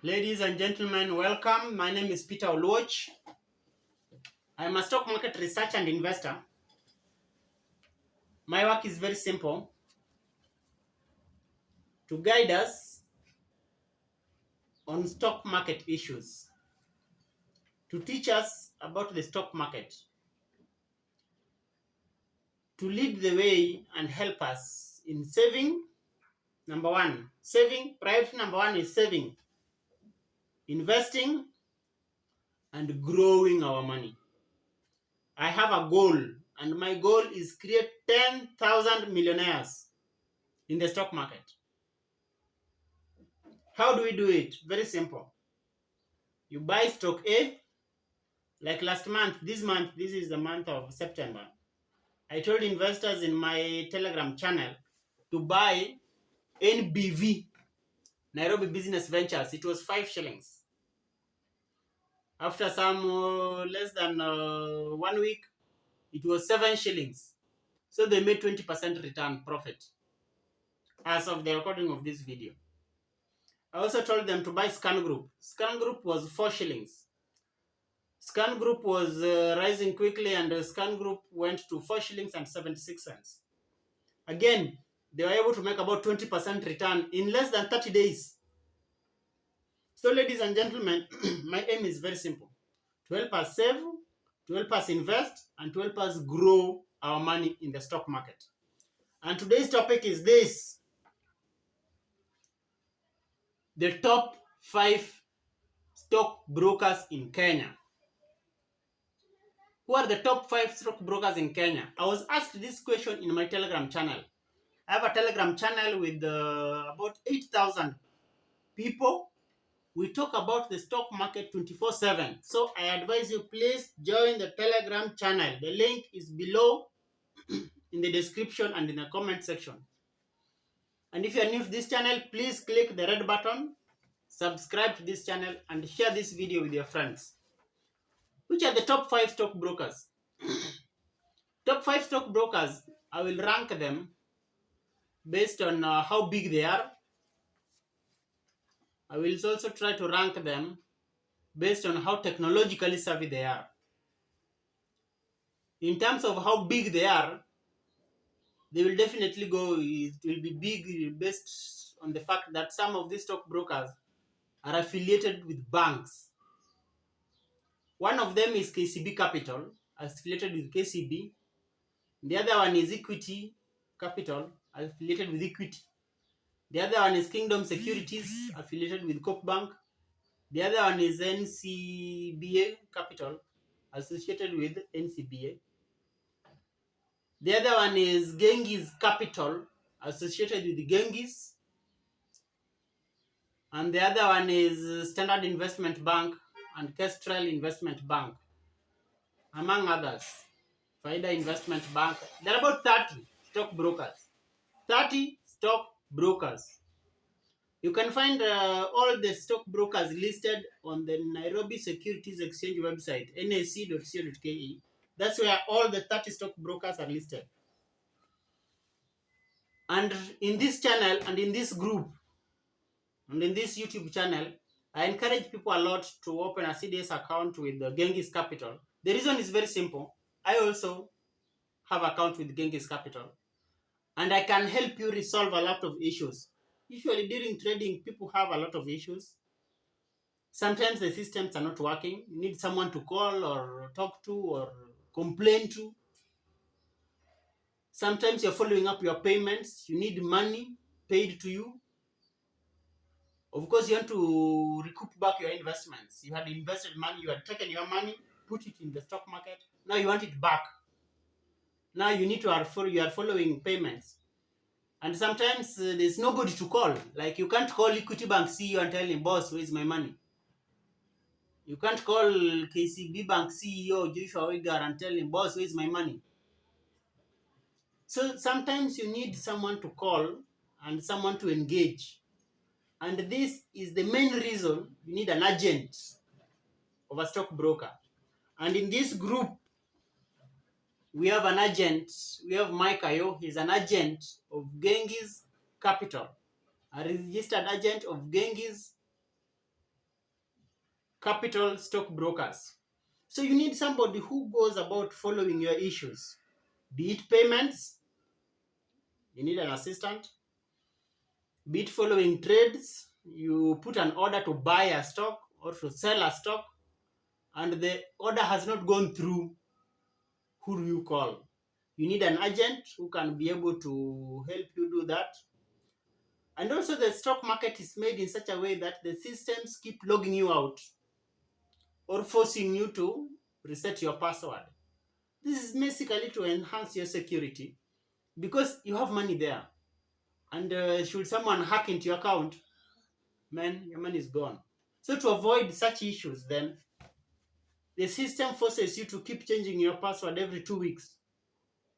Ladies and gentlemen, welcome. My name is Peter Oluoch. I am a stock market researcher and investor. My work is very simple: to guide us on stock market issues, to teach us about the stock market, to lead the way and help us in saving. Number one, saving. Priority number one is saving, investing, and growing our money. I have a goal, and my goal is create 10,000 millionaires in the stock market. How do we do it? Very simple. You buy stock A, like last month, this is the month of September. I told investors in my Telegram channel to buy NBV, Nairobi Business Ventures. It was 5 shillings. After some less than 1 week, it was 7 shillings. So they made 20% return profit as of the recording of this video. I also told them to buy Scan Group. Scan Group was 4 shillings. Scan Group was rising quickly, and Scan Group went to 4 shillings and 76 cents. Again, they were able to make about 20% return in less than 30 days. So, ladies and gentlemen, my aim is very simple: to help us save, to help us invest, and to help us grow our money in the stock market. And today's topic is this: the top 5 stock brokers in Kenya. Who are the top 5 stock brokers in Kenya? I was asked this question in my Telegram channel. I have a Telegram channel with about 8,000 people. We talk about the stock market 24/7. So I advise you, please join the Telegram channel. The link is below in the description and in the comment section. And if you are new to this channel, please click the red button, subscribe to this channel, and share this video with your friends. Which are the top 5 stock brokers? Top 5 stock brokers, I will rank them based on how big they are. I will also try to rank them based on how technologically savvy they are. In terms of how big they are, they will definitely it will be big based on the fact that some of these stock brokers are affiliated with banks. One of them is KCB Capital, affiliated with KCB. The other one is Equity Capital, affiliated with Equity. The other one is Kingdom Securities, affiliated with Coop Bank. The other one is NCBA Capital, associated with NCBA. The other one is Genghis Capital, associated with Genghis. And the other one is Standard Investment Bank and Kestrel Investment Bank, among others. Faida Investment Bank. There are about 30 stock brokers. 30 stock brokers. You can find all the stock brokers listed on the Nairobi Securities Exchange website, nac.co.ke. That's where all the 30 stock brokers are listed. And in this channel and in this group and in this YouTube channel, I encourage people a lot to open a CDS account with Genghis Capital. The reason is very simple. I also have an account with Genghis Capital, and I can help you resolve a lot of issues. Usually during trading, people have a lot of issues. Sometimes the systems are not working. You need someone to call or talk to or complain to. Sometimes you're following up your payments. You need money paid to you. Of course, you want to recoup back your investments. You had invested money, you had taken your money, put it in the stock market. Now you want it back. Now you are following payments. And sometimes there's nobody to call. Like you can't call Equity Bank CEO and tell him, boss, where's my money? You can't call KCB Bank CEO Joshua Wigar and tell him, boss, where's my money? So sometimes you need someone to call and someone to engage. And this is the main reason you need an agent of a stockbroker. And in this group, we have an agent. We have Mike Ayo. He's an agent of Genghis Capital, a registered agent of Genghis capital stockbrokers. So you need somebody who goes about following your issues, be it payments, you need an assistant, be it following trades, you put an order to buy a stock or to sell a stock, and the order has not gone through. Who do you call? You need an agent who can be able to help you do that. And also the stock market is made in such a way that the systems keep logging you out or forcing you to reset your password. This is basically to enhance your security because you have money there. And should someone hack into your account, man, your money is gone. So to avoid such issues, then the system forces you to keep changing your password every 2 weeks.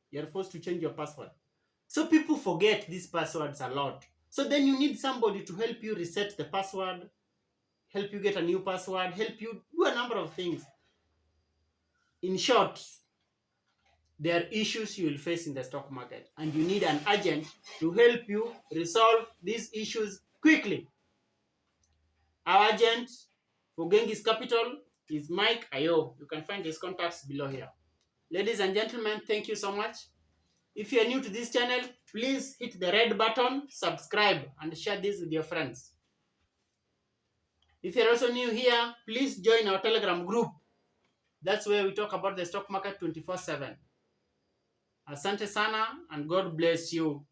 You're forced to change your password. So people forget these passwords a lot. So then you need somebody to help you reset the password, help you get a new password, help you do a number of things. In short, there are issues you will face in the stock market, and you need an agent to help you resolve these issues quickly. Our agent for Genghis Capital is Mike Ayo. You can find his contacts below here. Ladies and gentlemen, thank you so much. If you are new to this channel, please hit the red button, subscribe, and share this with your friends. If you're also new here, please join our Telegram group. That's where we talk about the stock market 24/7. Asante sana and God bless you.